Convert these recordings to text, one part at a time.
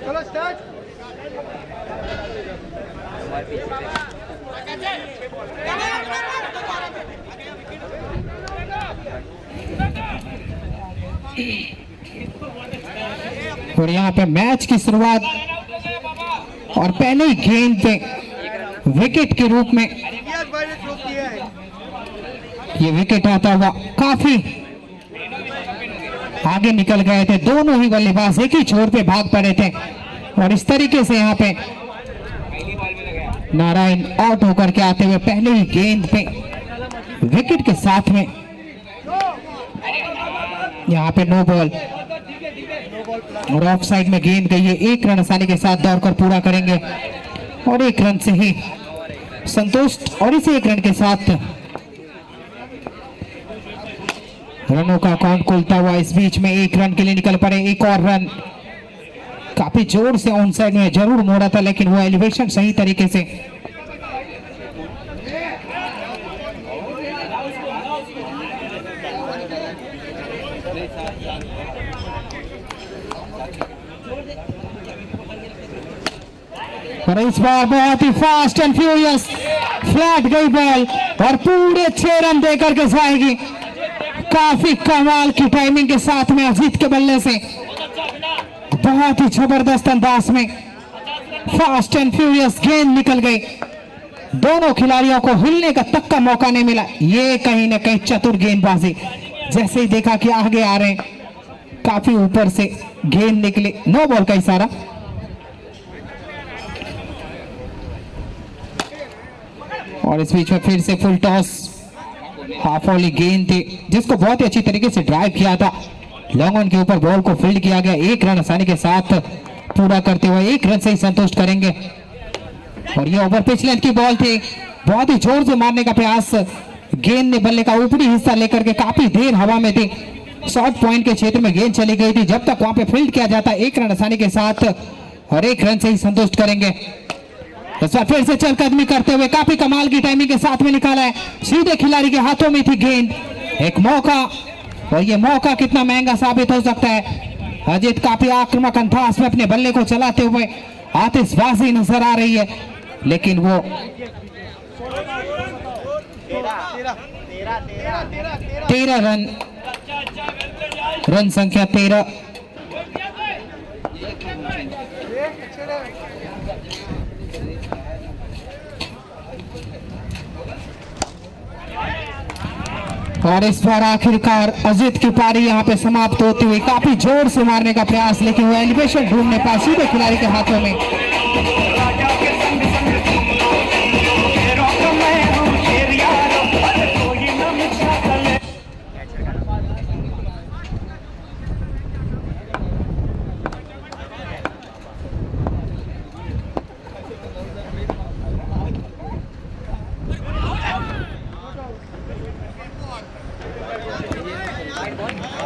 चलो स्टार्ट। और यहाँ पे मैच की शुरुआत और पहले ही गेंद पे विकेट के रूप में ये विकेट आता हुआ काफी आगे निकल गए थे। दोनों ही बल्लेबाज एक ही छोर पे भाग पड़े थे और इस तरीके से यहाँ पे नारायण आउट होकर के आते हुए पहले ही गेंद पे विकेट के साथ में यहाँ पे नो बॉल और ऑफ साइड में गेंद गई है। एक रन आसानी के साथ दौड़कर पूरा करेंगे और एक रन से ही संतुष्ट और इसी एक रन के साथ रनों का अकाउंट खुलता हुआ इस बीच में एक रन के लिए निकल पड़े। एक और रन काफी जोर से ऑन साइड में जरूर मोड़ा था लेकिन वो एलिवेशन सही तरीके से और इस बार बहुत ही फास्ट एंड फ्यूरियस फ्लैट गई बॉल और पूरे 6 रन देकर के जाएगी। काफी कमाल की टाइमिंग के साथ में अजीत के बल्ले से बहुत ही जबरदस्त अंदाज में फास्ट एंड फ्यूरियस गेंद निकल गई। दोनों खिलाड़ियों को हिलने का तक का मौका नहीं मिला। ये कहीं ना कहीं चतुर गेंदबाजी, जैसे ही देखा कि आगे आ रहे हैं काफी ऊपर से गेंद निकली। नो बॉल का इशारा और इस बीच में फिर से फुल टॉस हाफ वाली गेंद थी जिसको बहुत ही अच्छी तरीके से ड्राइव किया था। लॉन्ग ऑन के ऊपर बॉल को फील्ड किया गया। एक रन आसानी के साथ पूरा करते हुए एक रन से ही संतुष्ट करेंगे और ये ओवर पिच लेंथ की बॉल थी। बहुत ही जोर से मारने का प्रयास गेंद ने बल्ले का ऊपरी हिस्सा लेकर के काफी देर हवा में थी। शॉर्ट पॉइंट के क्षेत्र में गेंद चली गई थी। जब तक वहां पे फील्ड किया जाता एक रन आसानी के साथ और एक रन से ही संतुष्ट करेंगे। इस बार फिर से चलकदमी करते हुए काफी कमाल की टाइमिंग के साथ में निकाला है। सीधे खिलाड़ी के हाथों में थी गेंद। एक मौका और ये मौका कितना महंगा साबित हो सकता है। अजीत काफी आक्रामक अंदाज में अपने बल्ले को चलाते हुए आतिशबाजी नजर आ रही है लेकिन वो 13 रन संख्या 13। और इस बार आखिरकार अजीत की पारी यहाँ पे समाप्त होती हुई काफी जोर से मारने का प्रयास लेकिन वो एलिवेशन ढूंढने पाए सीधे खिलाड़ी के हाथों में।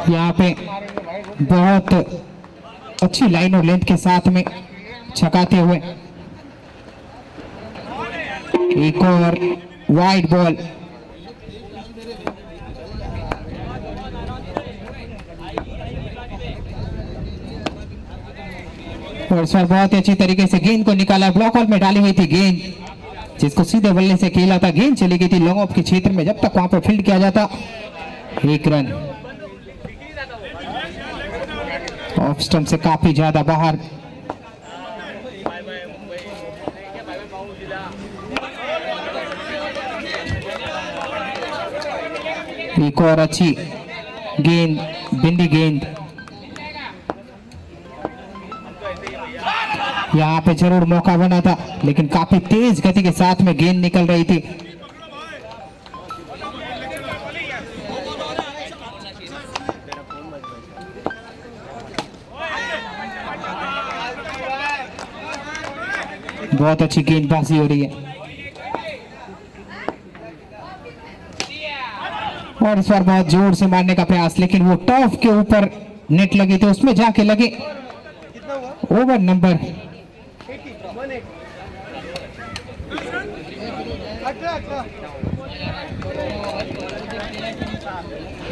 यहाँ पे बहुत अच्छी लाइन और लेंथ के साथ में छकाते हुए एक और वाइड बॉल और इस बार बहुत ही अच्छी तरीके से गेंद को निकाला। ब्लॉक हॉल में डाली हुई थी गेंद जिसको सीधे बल्ले से खेला था। गेंद चली गई थी लॉन्ग ऑफ के क्षेत्र में। जब तक वहां पर फील्ड किया जाता एक रन। ऑफ स्टंप से काफी ज्यादा बाहर। एक और अच्छी गेंद बिंदी गेंद यहाँ पे जरूर मौका बना था लेकिन काफी तेज गति के साथ में गेंद निकल रही थी। बहुत अच्छी गेंदबाजी हो रही है और इस बार बहुत जोर से मारने का प्रयास, लेकिन वो टॉप के ऊपर नेट लगी थी, उसमें जाके लगे। Over number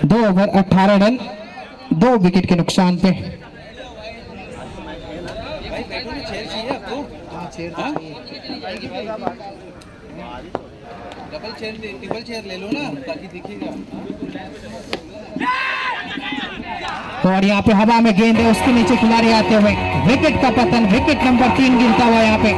2 over 18 run, 2 wicket के नुकसान पे। टेबल चेयर ले लो ना ताकि दिखेगा। और यहाँ पे हवा में गेंद है, उसके नीचे खिलाड़ी आते हुए विकेट का पतन, विकेट नंबर 3 गिरता हुआ यहाँ पे।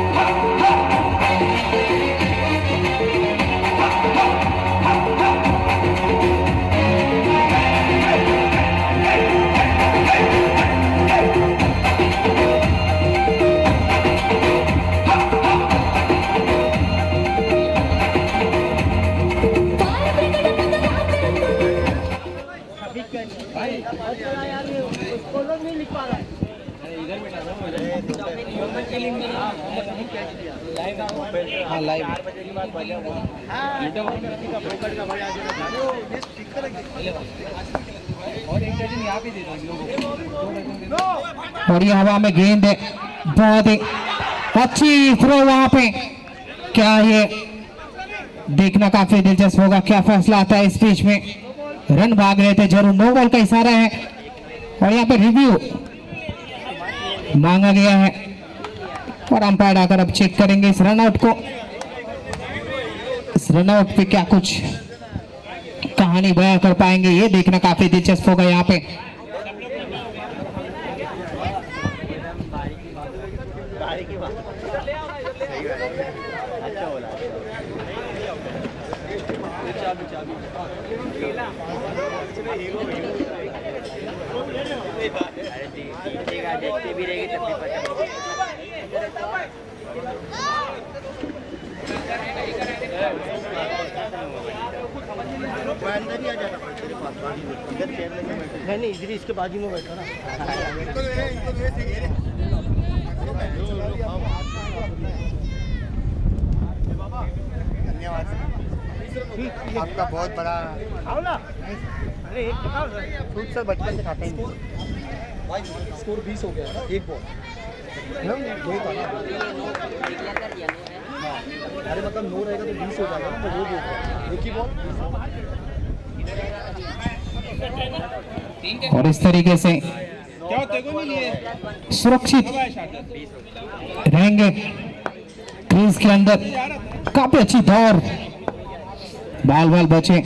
और ये हवा में गेंद है, बहुत ही अच्छी थ्रो वहां पे। क्या ये देखना काफी दिलचस्प होगा, क्या फैसला आता है इस बीच में। रन भाग रहे थे, जरूर नो बॉल का इशारा है और यहाँ पे रिव्यू मांगा गया है और अंपायर आकर अब चेक करेंगे इस रनआउट को। इस रनआउट पे क्या कुछ कहानी बयां कर पाएंगे, ये देखना काफी दिलचस्प होगा यहाँ पे। भी रहेगी तब भी पता नहीं, इधर इसके बाजू में बैठा ना। धन्यवाद आपका बहुत बड़ा। आओ ना, अरे एक फ्रूट सर बचपन से खाते हैं। स्कोर 20 हो गया, एक बॉल अरे मतलब 9 रहेगा तो 20 हो जाएगा ना, तो वो एक ही बॉल। और इस तरीके से सुरक्षित रहेंगे क्रीज के अंदर। काफी अच्छी दौड़, बाल बचे,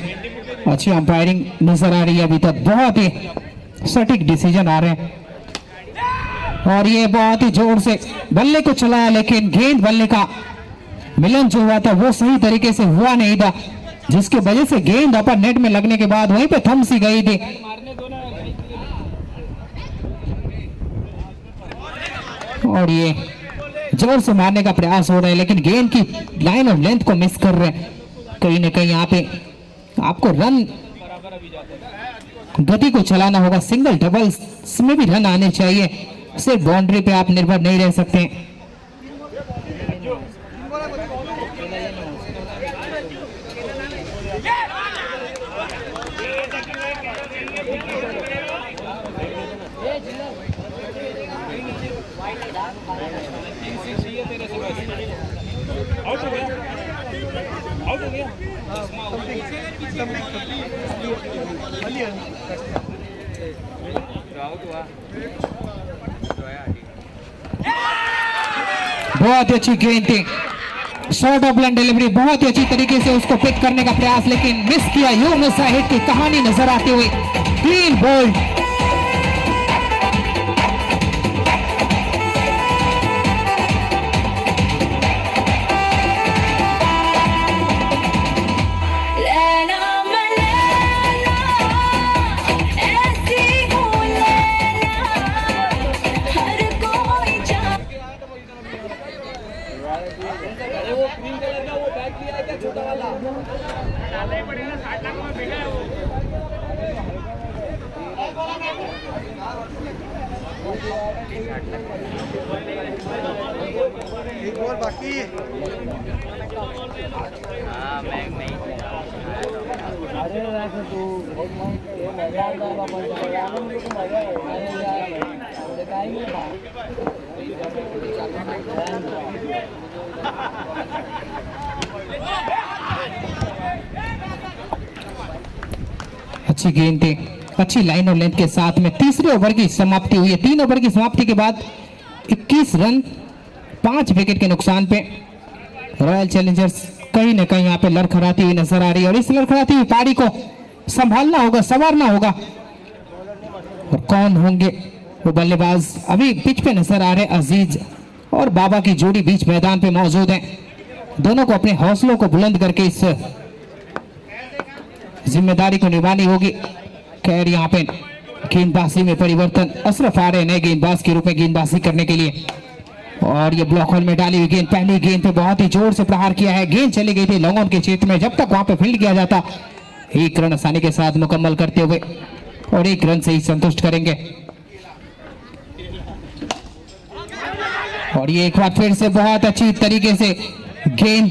अच्छी अंपायरिंग नजर आ रही है अभी तक, बहुत ही सटीक डिसीजन आ रहे हैं। और ये बहुत ही जोर से बल्ले को चलाया, लेकिन गेंद बल्ले का मिलन जो हुआ था वो सही तरीके से हुआ नहीं था, जिसके वजह से गेंद अपर नेट में लगने के बाद वहीं पे थम सी गई थी। और ये जोर से मारने का प्रयास हो रहा है, लेकिन गेंद की लाइन ऑफ लेंथ को मिस कर रहे हैं। कहीं ना कहीं यहाँ पे आपको रन गति को चलाना होगा, सिंगल डबल्स में भी रन आने चाहिए, सिर्फ बाउंड्री पे आप निर्भर नहीं रह सकते। बहुत ही अच्छी गेंद थी, शॉर्ट ऑफ लाइन डिलीवरी, बहुत ही अच्छी तरीके से उसको पिक करने का प्रयास, लेकिन मिस किया। यूनुस साहिद की कहानी नजर आती हुई, क्लीन बोल्ड। बाकी अच्छी गेंद थी, अच्छी लाइन और लेंथ के साथ में तीसरे ओवर की समाप्ति हुई है। 3 ओवर की समाप्ति के बाद 21 रन 5 विकेट के नुकसान पे रॉयल चैलेंजर्स कहीं ना कहीं यहाँ पे लड़खड़ाती हुई नजर आ रही है और इस लड़खड़ाती हुई पारी को संभालना होगा, संवारना होगा। और कौन होंगे वो बल्लेबाज अभी पिच पे नजर आ रहे? अजीज और बाबा की जोड़ी बीच मैदान पे मौजूद है। दोनों को अपने हौसलों को बुलंद करके इस जिम्मेदारी को निभानी होगी। खैर यहाँ पे गेंदबाजी में परिवर्तन, अशरफ आ रहे नए गेंदबाज के रूप में गेंदबाजी करने के लिए और ये ब्लॉक होल में डाली हुई गेंद, पहली गेंद पे बहुत ही जोर से प्रहार किया है। गेंद चली गई थी लॉन्ग ऑन के क्षेत्र में, जब तक वहां पे फील्ड किया जाता 1 रन आसानी के साथ मुकम्मल करते हुए और 1 रन से ही संतुष्ट करेंगे। और ये एक बार फिर से बहुत अच्छी तरीके से गेंद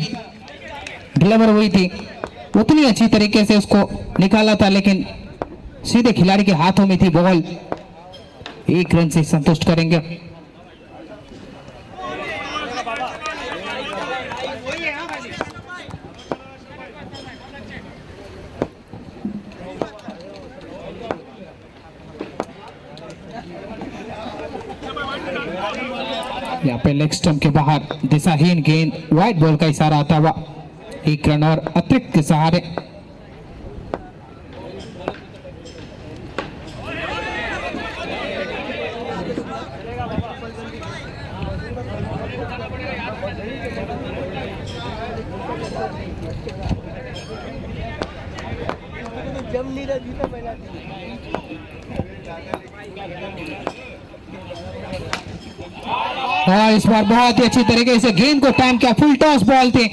डिलीवर हुई थी, उतनी अच्छी तरीके से उसको निकाला था लेकिन सीधे खिलाड़ी के हाथों में थी बॉल। 1 रन से संतुष्ट करेंगे। यहाँ पे लेग स्टंप के बाहर दिशाहीन गेंद, वाइड बॉल का इशारा आता हुआ 1 रन और अतिरिक्त के सहारे। इस बार बहुत ही अच्छी तरीके से गेंद को टाइम किया, फुल टॉस बॉल थे,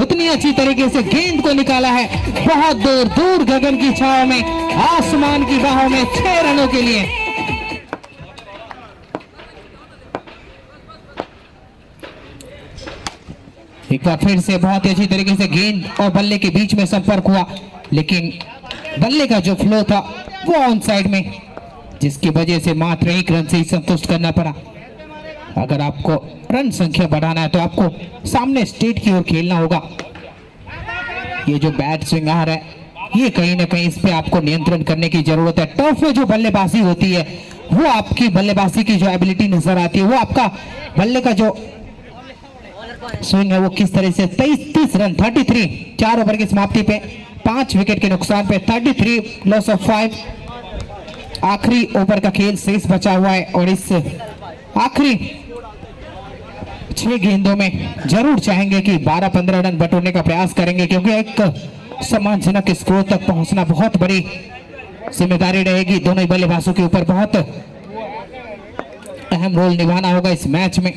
उतनी अच्छी तरीके से गेंद को निकाला है बहुत दूर दूर गगन की छाव में, आसमान की बाहों में 6 रनों के लिए। एक बार फिर से बहुत ही अच्छी तरीके से गेंद और बल्ले के बीच में संपर्क हुआ लेकिन बल्ले का जो फ्लो था वो ऑन साइड में, जिसकी वजह से मात्र 1 रन से ही संतुष्ट करना पड़ा। अगर आपको रन संख्या बढ़ाना है तो आपको सामने स्टेट की ओर खेलना होगा। ये जो बैट स्विंग आ रहा है ये कहीं ना कहीं इस पे आपको नियंत्रण करने की जरूरत है। टर्फ में जो बल्लेबाजी होती है वो आपकी बल्लेबाजी की जो एबिलिटी नजर आती है, वो आपका बल्ले का जो स्विंग है वो किस तरह से 30 रन 33 4 ओवर की समाप्ति पे 5 विकेट के नुकसान पे 33 लॉस ऑफ 5। आखिरी ओवर का खेल शेष बचा हुआ है और इस आखिरी 6 गेंदों में जरूर चाहेंगे कि 12-15 रन बटोरने का प्रयास करेंगे क्योंकि एक सम्मानजनक स्कोर तक पहुंचना बहुत बड़ी जिम्मेदारी रहेगी। दोनों ही बल्लेबाजों के ऊपर बहुत अहम रोल निभाना होगा इस मैच में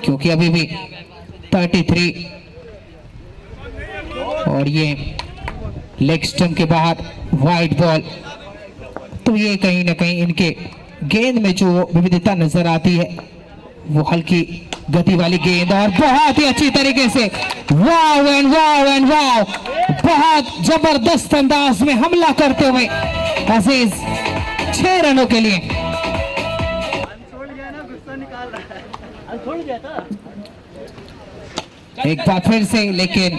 क्योंकि अभी भी 33 और ये लेग स्टंप के बाहर वाइड बॉल, तो ये कहीं ना कहीं इनके गेंद में जो विविधता नजर आती है वो हल्की गति वाली गेंद और बहुत ही अच्छी तरीके से वाव एंड वाव एंड वाव, बहुत जबरदस्त अंदाज में हमला करते हुए अजीज 6 रनों के लिए। एक बार फिर से लेकिन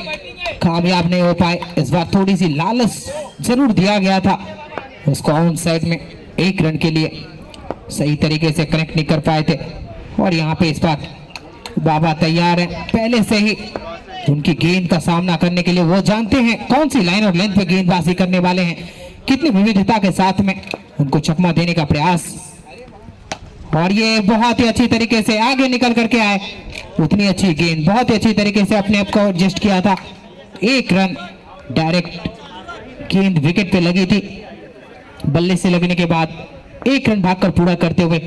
कामयाब नहीं हो पाए। इस बार थोड़ी सी लालच जरूर दिया गया था उसको, ऑन साइड में 1 रन के लिए सही तरीके से कनेक्ट नहीं कर पाए थे। और यहाँ पे इस बार बाबा तैयार है पहले से ही उनकी गेंद का सामना करने के लिए। वो जानते हैं कौन सी लाइन और लेंथ पे गेंदबाजी करने वाले हैं, कितनी विविधता के साथ में उनको चकमा देने का प्रयास। और ये बहुत ही अच्छी तरीके से आगे निकल करके आए, उतनी अच्छी गेंद, बहुत ही अच्छी तरीके से अपने आप को एडजस्ट किया था। 1 रन डायरेक्ट गेंद विकेट पे लगी थी, बल्ले से लगने के बाद 1 रन भागकर पूरा करते हुए।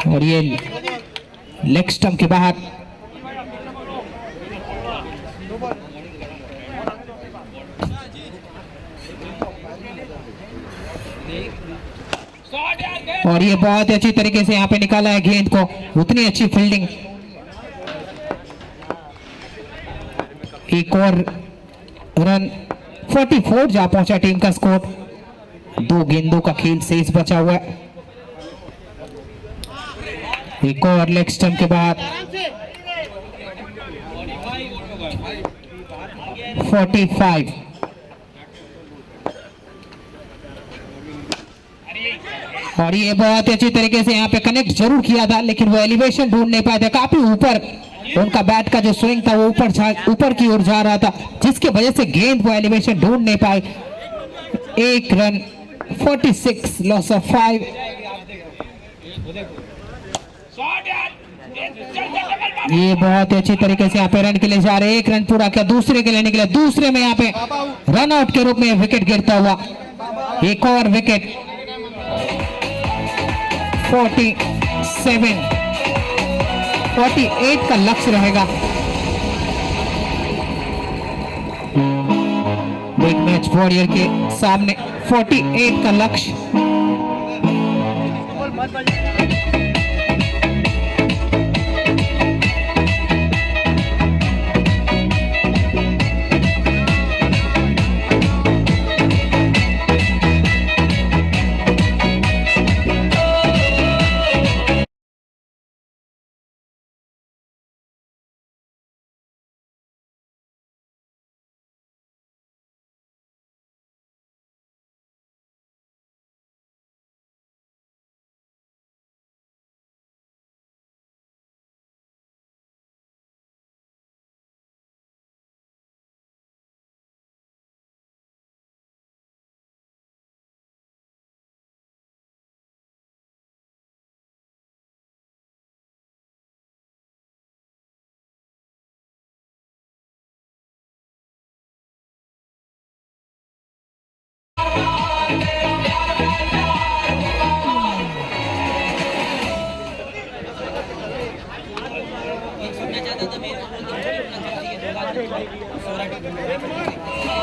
और ये लेग स्टंप के बाहर और ये बहुत अच्छी तरीके से यहाँ पे निकाला है गेंद को, उतनी अच्छी फील्डिंग। एक और रन, 44 जा पहुंचा टीम का स्कोर। 2 गेंदों का खेल शेष बचा हुआ है। एक और लेग स्टंप के बाद 45। और ये बहुत अच्छी तरीके से यहाँ पे कनेक्ट जरूर किया था, लेकिन वो एलिवेशन ढूंढ नहीं पाए थे। काफी ऊपर उनका बैट का जो स्विंग था वो ऊपर की ओर जा रहा था, जिसकी वजह से गेंद वो एलिवेशन ढूंढ नहीं पाए। 1 रन, 46, लॉस ऑफ 5। ये बहुत अच्छी तरीके से यहाँ पे रन के लिए जा रहे, 1 रन पूरा किया, दूसरे के लिए निकले, दूसरे में यहाँ पे रन आउट के रूप में विकेट गिरता हुआ। एक और विकेट। 47, 48 का लक्ष्य रहेगा। बिग मैच वॉरियर के सामने 48 का लक्ष्य।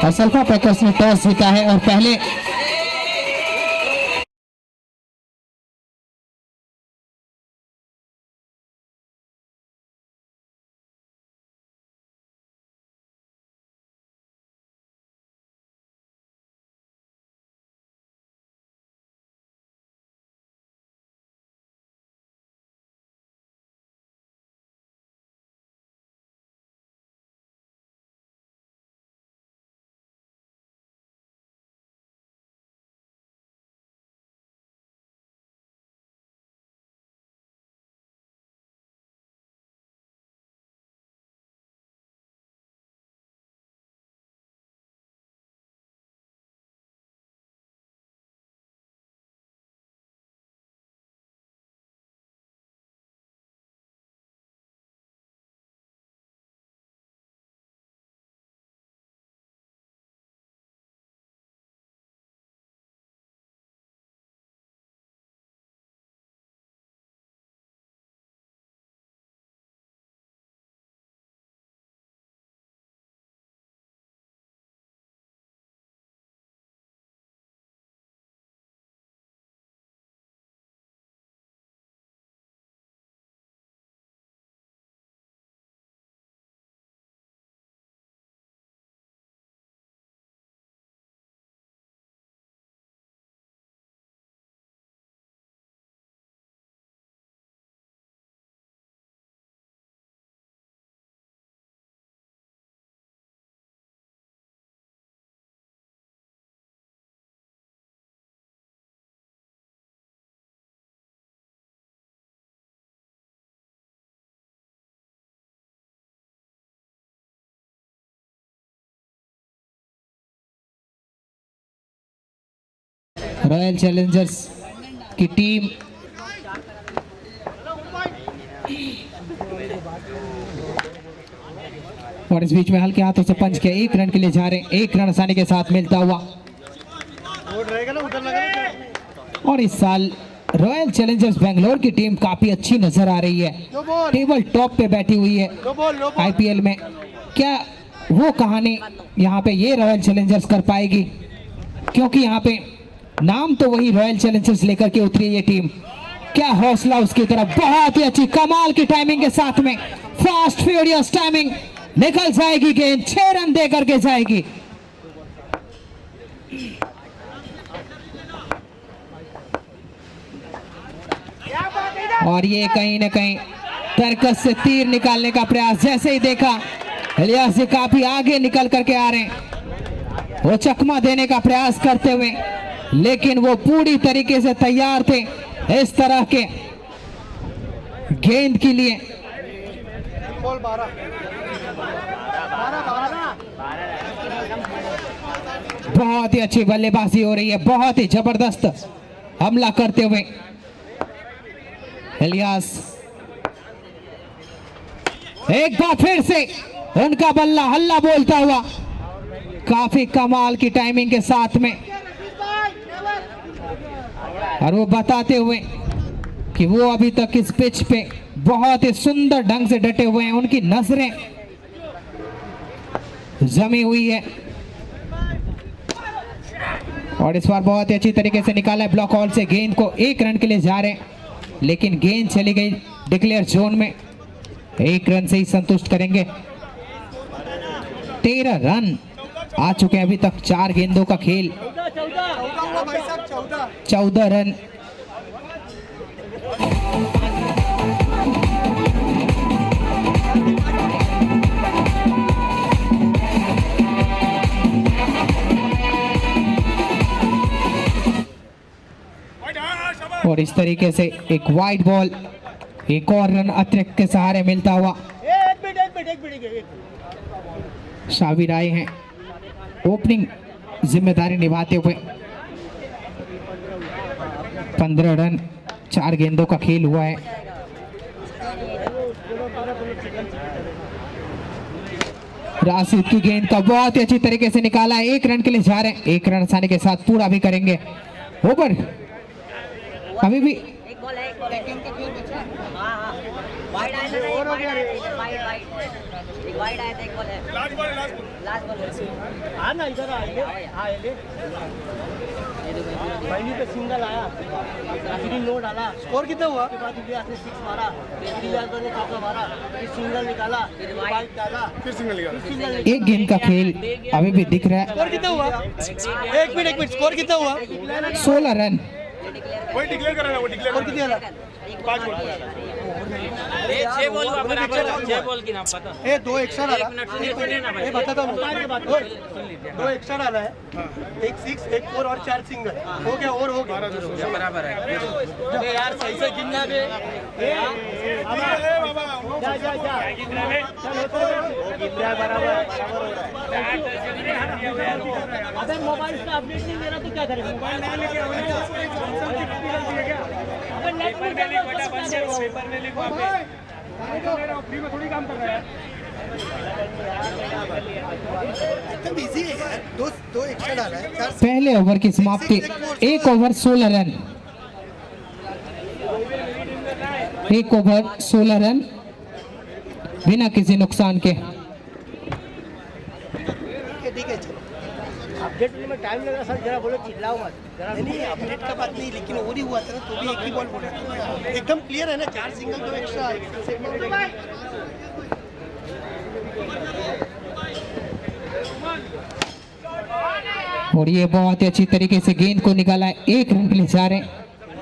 असल्फा पैकर्स ने टॉस जीता है और पहले रॉयल चैलेंजर्स की टीम और इस बीच में हल्के हाथों से पंच के 1 रन के लिए जा रहे हैं, 1 रन आसानी के साथ मिलता हुआ। और इस साल रॉयल चैलेंजर्स बेंगलोर की टीम काफी अच्छी नजर आ रही है, टेबल टॉप पे बैठी हुई है आईपीएल में। क्या वो कहानी यहाँ पे ये रॉयल चैलेंजर्स कर पाएगी, क्योंकि यहाँ पे नाम तो वही रॉयल चैलेंजर्स लेकर के उतरी ये टीम। क्या हौसला उसकी तरफ, बहुत ही अच्छी कमाल की टाइमिंग के साथ में, फास्ट फ्यूरियस टाइमिंग, निकल जाएगी गेंद, 6 रन दे करके जाएगी। और ये कहीं ना कहीं तरकस से तीर निकालने का प्रयास, जैसे ही देखा इलियास जी काफी आगे निकल करके आ रहे हैं, वो चकमा देने का प्रयास करते हुए, लेकिन वो पूरी तरीके से तैयार थे इस तरह के गेंद के लिए। बॉल 12 बहुत ही अच्छी बल्लेबाजी हो रही है, बहुत ही जबरदस्त हमला करते हुए इलियास। एक बार फिर से उनका बल्ला हल्ला बोलता हुआ, काफी कमाल की टाइमिंग के साथ में, और वो बताते हुए कि वो अभी तक इस पिच पे बहुत ही सुंदर ढंग से डटे हुए हैं, उनकी नजरें जमी हुई है। और इस बार बहुत ही अच्छी तरीके से निकाला है ब्लॉक हॉल से, गेंद को 1 रन के लिए जा रहे हैं, लेकिन गेंद चली गई डिक्लेयर जोन में, 1 रन से ही संतुष्ट करेंगे। 13 रन आ चुके हैं अभी तक, 4 गेंदों का खेल, 14 रन। और इस तरीके से एक वाइड बॉल, एक और रन अतिरिक्त के सहारे मिलता हुआ शाबिर आए हैं ओपनिंग जिम्मेदारी निभाते हुए। 15 रन, 4 गेंदों का खेल हुआ है। राशिद की गेंद का बहुत ही अच्छी तरीके से निकाला है, 1 रन के लिए जा रहे हैं, 1 रन आसानी के साथ पूरा भी करेंगे। ओवर अभी भी एक बॉल है, एक बॉल है। हाँ वाइड आया था, एक वाइड आया था, वाइड एक वाइड आया था, एक बॉल है, लास्ट बॉल है। हाँ ना इधर आइए, हाँ ये पहली पे सिंगल आया, फिर नो डाला, स्कोर कितना हुआ? उसके बाद इलियास ने 6 मारा, फिर इलियास ने चौका मारा, फिर सिंगल निकाला, फिर वाइड डाला, फिर सिंगल निकाला। एक गेंद का खेल अभी भी दिख रहा है। स्कोर कितना हुआ? एक मिनट, स्कोर कितना हुआ? 16 रन। वही डिक्लेयर कर रहा है, वो डिक्लेयर कर कितना है? 5 बॉल, 6 बॉल का बराबर, 6 बॉल की नाम पता। ए 2 एक्स्ट्रा डाला, ये बताता हूँ, 2 एक्स्ट्रा डाला है, 1 6, 1 4 और 4 सिंगल, हो गया और हो गया बराबर है। अबे यार सही से गिनना बे, जा जा जा गिनना बराबर हो रहा है। अबे मोबाइल से अपडेट नहीं दे रहा तो क्या करें? मोबाइल ना लेके आओ ना, अबे नेट में क्या पेपर में लिखो, फ्री में थोड़ी काम कर रहा है। एकदम इजी है यार, 2 एक्स्ट्रा डाला है। पहले ओवर की समाप्ति, 1 ओवर 16 रन, 1 ओवर 16 रन बिना किसी नुकसान के। ठीक है, अपडेट में टाइम लग रहा सर, जरा बोलो चिल्लाओ मत जरा। नहीं अपडेट का बात नहीं, लेकिन और ही हुआ था ना, तो भी एक ही बॉल बोला था, एकदम क्लियर है ना, 4 सिंगल 2 एक्स्ट्रा। और ये बहुत ही अच्छी तरीके से गेंद को निकाला है, 1 रन के लिए जा रहे हैं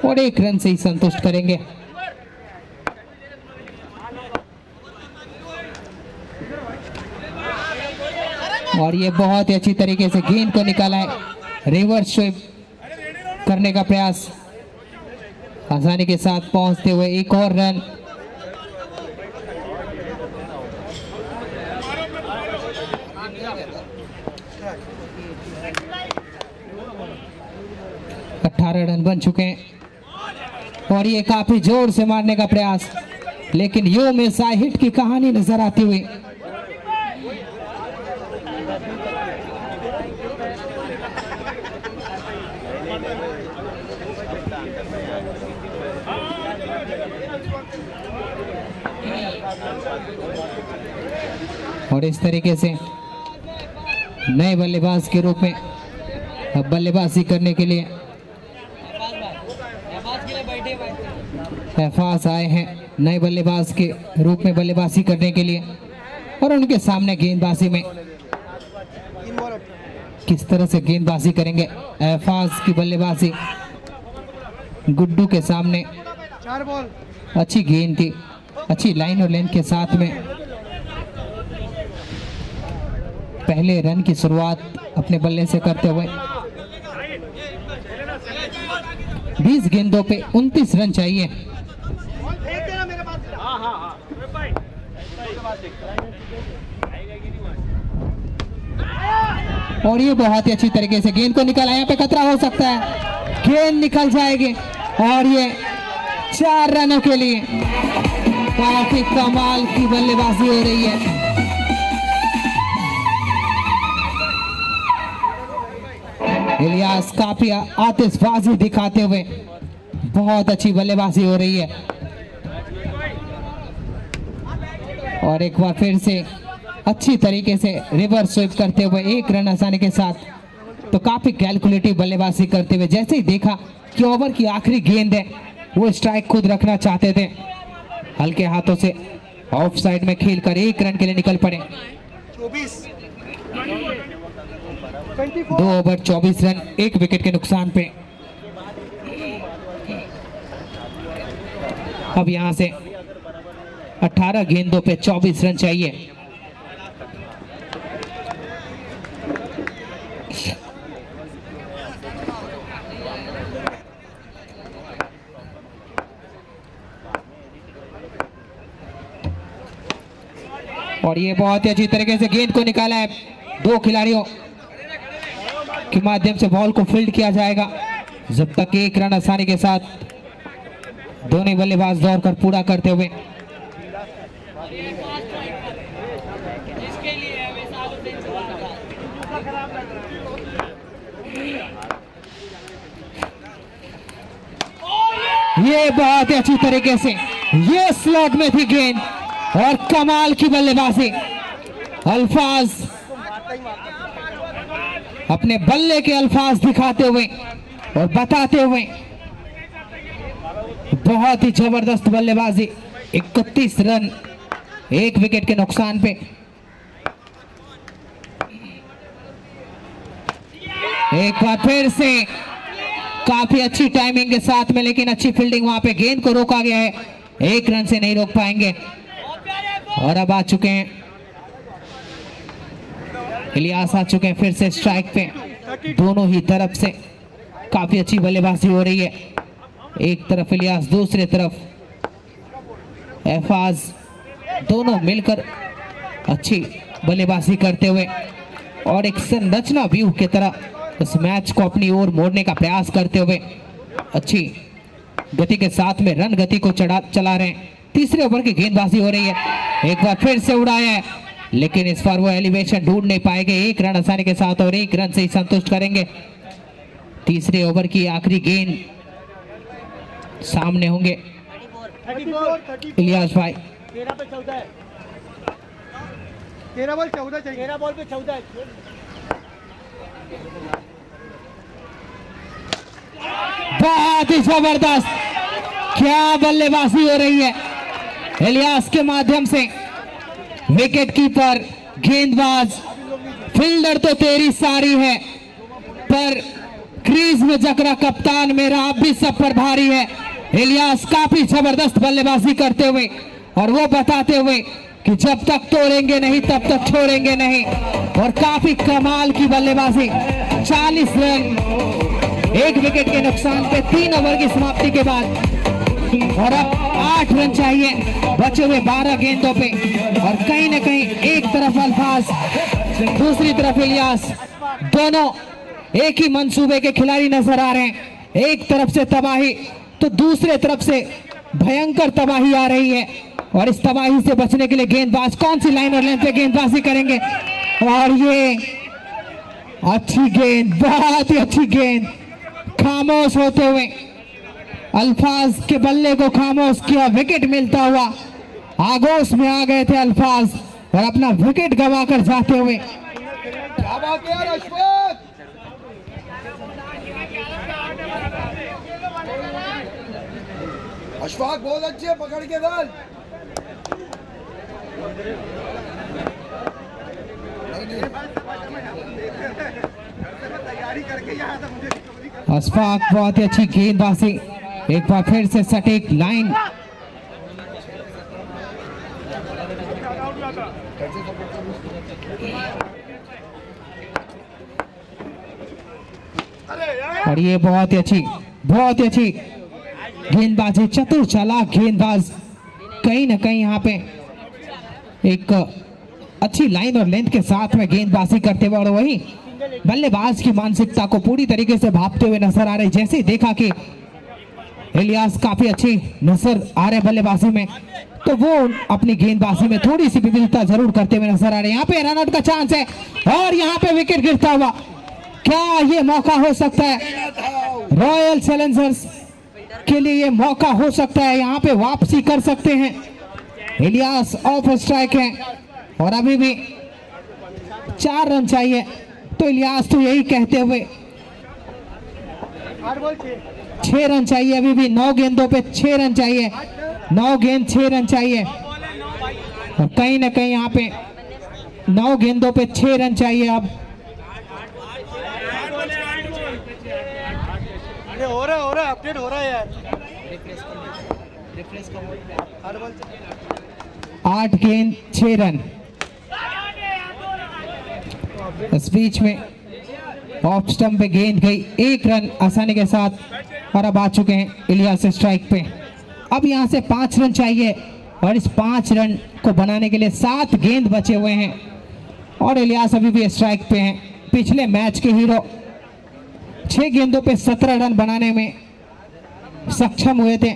और 1 रन से ही संतुष्ट करेंगे। और ये बहुत ही अच्छी तरीके से गेंद को निकाला है, रिवर्स स्वीप करने का प्रयास, आसानी के साथ पहुंचते हुए 1 और रन। अठारह रन बन चुके हैं और ये काफी जोर से मारने का प्रयास, लेकिन यो में हिट की कहानी नजर आती हुई। और इस तरीके से नए बल्लेबाज के रूप में अब बल्लेबाजी करने के लिए अहफाज आए हैं नए बल्लेबाज के रूप में बल्लेबाजी करने के लिए और उनके सामने गेंदबाजी में किस तरह से गेंदबाजी करेंगे। अहफाज की बल्लेबाजी गुड्डू के सामने 4 बॉल। अच्छी गेंद थी, अच्छी लाइन और लेंथ के साथ में पहले रन की शुरुआत अपने बल्ले से करते हुए 20 गेंदों पे 29 रन चाहिए। और ये बहुत ही अच्छी तरीके से गेंद को निकाला, यहाँ पे खतरा हो सकता है, गेंद निकल जाएगी और ये 4 रनों के लिए काफी कमाल की बल्लेबाजी हो रही है। इलियास काफी आतिशबाजी दिखाते हुए बहुत अच्छी बल्लेबाजी हो रही है और एक बार फिर से अच्छी तरीके से रिवर्स स्वीप करते हुए 1 रन आसानी के साथ, तो काफी कैलकुलेटिव बल्लेबाजी करते हुए जैसे ही देखा कि ओवर की आखिरी गेंद है वो स्ट्राइक खुद रखना चाहते थे, हल्के हाथों से ऑफ साइड में खेलकर 1 रन के लिए निकल पड़े। 2 ओवर 24 रन 1 विकेट के नुकसान पे। अब यहां से 18 गेंदों पे 24 रन चाहिए। और ये बहुत ही अच्छी तरीके से गेंद को निकाला है, 2 खिलाड़ियों के माध्यम से बॉल को फील्ड किया जाएगा जब तक 1 रन आसानी के साथ दोनों बल्लेबाज दौड़कर पूरा करते हुए। ये बहुत ही अच्छी तरीके से ये स्लॉट में थी गेंद और कमाल की बल्लेबाजी। अल्फाज अपने बल्ले के अल्फाज दिखाते हुए और बताते हुए बहुत ही जबरदस्त बल्लेबाजी। 31 रन 1 विकेट के नुकसान पे। एक बार फिर से काफी अच्छी टाइमिंग के साथ में, लेकिन अच्छी फील्डिंग, वहां पे गेंद को रोका गया है, 1 रन से नहीं रोक पाएंगे। और अब आ चुके हैं इलियास, आ चुके हैं फिर से स्ट्राइक पे। दोनों ही तरफ से काफी अच्छी बल्लेबाजी हो रही है, एक तरफ इलियास, दूसरी तरफ अहफाज, दोनों मिलकर अच्छी बल्लेबाजी करते हुए और एक संरचना व्यू की तरह इस मैच को अपनी ओर मोड़ने का प्रयास करते हुए अच्छी गति के साथ में रन गति को चला रहे हैं। तीसरे ओवर की गेंदबाजी हो रही है, एक बार फिर से उड़ाया है, लेकिन इस बार वो एलिवेशन ढूंढ नहीं पाएंगे। 1 रन आसानी के साथ और 1 रन से ही संतुष्ट करेंगे। तीसरे ओवर की आखिरी गेंद सामने होंगे 34 इलियास भाई। 13 पे 14 है, 13 बॉल 14 चाहिए, 13 बॉल पे 14 है। बहुत ही जबरदस्त, क्या बल्लेबाजी हो रही है इलियास के माध्यम से। विकेट कीपर, गेंदबाज, फील्डर तो तेरी सारी है, पर क्रीज में जकरा कप्तान मेरा आप भी सब पर भारी है। इलियास काफी जबरदस्त बल्लेबाजी करते हुए और वो बताते हुए कि जब तक तोड़ेंगे नहीं तब तक छोड़ेंगे नहीं, और काफी कमाल की बल्लेबाजी। 40 रन 1 विकेट के नुकसान पे 3 ओवर की समाप्ति के बाद, और अब 8 रन चाहिए बचे हुए 12 गेंदों पे। और कहीं ना कहीं एक तरफ अल्फाज, दूसरी तरफ इलियास, दोनों एक ही मंसूबे के खिलाड़ी नजर आ रहे हैं। एक तरफ से तबाही तो दूसरे तरफ से भयंकर तबाही आ रही है, और इस तबाही से बचने के लिए गेंदबाज कौन सी लाइन और लेंथ पे गेंदबाजी करेंगे। और ये अच्छी गेंद, बहुत ही अच्छी गेंद, खामोश होते हुए अल्फाज के बल्ले को खामोश किया। विकेट मिलता हुआ आगोश में आ गए थे अल्फाज और अपना विकेट गंवा कर जाते हुए। क्या बात है अशफाक, अशफाक बहुत अच्छे है, पकड़ के डाल। अशफाक बहुत ही अच्छी गेंदबाजी, एक बार फिर से सटीक लाइन। और ये बहुत ही अच्छी गेंदबाजी, चतुर चालाक गेंदबाज, कहीं ना कहीं यहाँ पे एक अच्छी लाइन और लेंथ के साथ में गेंदबाजी करते हुए और वही बल्लेबाज की मानसिकता को पूरी तरीके से भापते हुए नजर आ रहे। जैसे ही देखा कि इलियास काफी अच्छी नजर आ रहे बल्लेबाजी में, तो वो अपनी गेंदबाजी में थोड़ी सी विविधता जरूर करते हुए नजर आ रहे हैं। यहाँ पे रन आउट का चांस है और यहाँ पे विकेट गिरता हुआ, क्या ये मौका हो सकता है रॉयल चैलेंजर्स के लिए? ये मौका हो सकता है, यहाँ पे वापसी कर सकते हैं। इलियास ऑफ स्ट्राइक है और अभी भी 4 रन चाहिए, तो इलियास तो यही कहते हुए 6 रन चाहिए, अभी भी 9 गेंदों पे 6 रन चाहिए, 9 गेंद 6 रन चाहिए। और कहीं ना कहीं यहाँ पे 9 गेंदों पे 6 रन चाहिए। अब हो रहा अपडेट हो रहा है यार। 8 गेंद 6 रन। इस बीच में ऑफ स्टंप पे गेंद गई, 1 रन आसानी के साथ और अब आ चुके हैं इलियास स्ट्राइक पे। अब यहाँ से 5 रन चाहिए और इस 5 रन को बनाने के लिए 7 गेंद बचे हुए हैं और इलियास अभी भी स्ट्राइक पे हैं। पिछले मैच के हीरो 6 गेंदों पे 17 रन बनाने में सक्षम हुए थे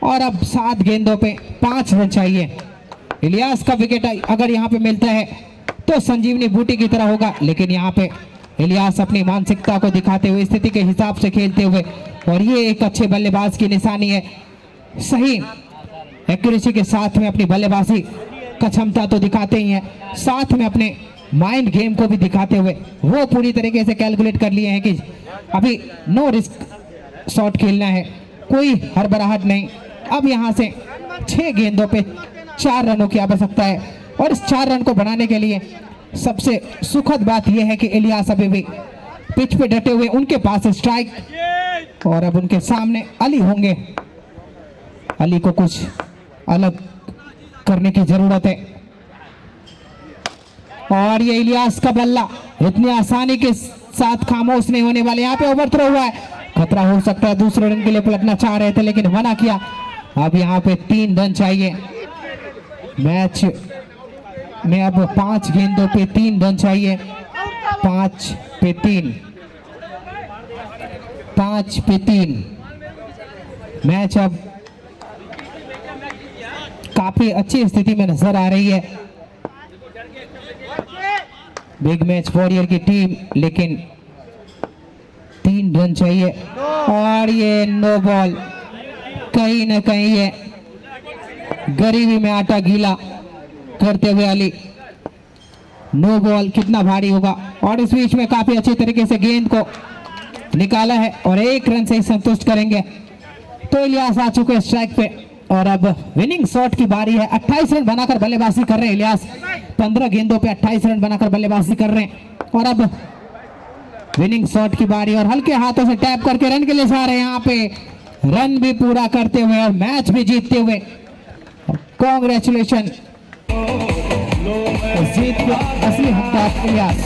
और अब 7 गेंदों पे 5 रन चाहिए। इलियास का विकेट अगर यहाँ पे मिलता है तो संजीवनी बूटी की तरह होगा, लेकिन यहाँ पे इलियास अपनी मानसिकता को दिखाते हुए, स्थिति के हिसाब से खेलते हुए, और ये एक अच्छे बल्लेबाज की निशानी है। सही एक्यूरेसी के साथ में अपनी बल्लेबाजी का क्षमता तो दिखाते ही हैं, साथ में अपने माइंड गेम को भी दिखाते हुए वो पूरी तरीके से कैलकुलेट कर लिए हैं कि अभी नो रिस्क शॉट खेलना है, कोई हड़बड़ाहट नहीं। अब यहाँ से 6 गेंदों पे 4 रनों की आवश्यकता है और इस 4 रन को बनाने के लिए सबसे सुखद बात यह है कि इलियास अभी भी पिच पे डटे हुए, उनके पास स्ट्राइक और अब उनके सामने अली होंगे। अली को कुछ अलग करने की जरूरत है और ये इलियास का बल्ला इतनी आसानी के साथ खामोश नहीं होने वाले। यहाँ पे ओवर थ्रो हुआ है, खतरा हो सकता है, दूसरे रन के लिए पलटना चाह रहे थे लेकिन मना किया। अब यहाँ पे 3 रन चाहिए, मैच में अब 5 गेंदों पे 3 रन चाहिए। 5 पे 3, 5 पे 3। मैच अब काफी अच्छी स्थिति में नजर आ रही है बिग मैच वॉरियर की टीम, लेकिन 3 रन चाहिए और ये नो बॉल। कहीं ना कहीं ये गरीबी में आटा गीला करते हुए अली, नो बॉल कितना भारी होगा। और इस बीच में काफी अच्छे तरीके से गेंद को निकाला है और 1 रन से ही संतुष्ट करेंगे। तो इलियास आ चुके हैं स्ट्राइक पे और अब विनिंग शॉट की बारी है। 28 रन बनाकर बल्लेबाजी कर रहे हैं इलियास, 15 गेंदों पे 28 रन बनाकर बल्लेबाजी कर रहे हैं और अब विनिंग शॉट की बारी और हल्के हाथों से टैप करके रन के लिए जा रहे हैं। यहाँ पे रन भी पूरा करते हुए और मैच भी जीतते हुए कांग्रेचुलेशन। जीत के असली हकदार इलियास।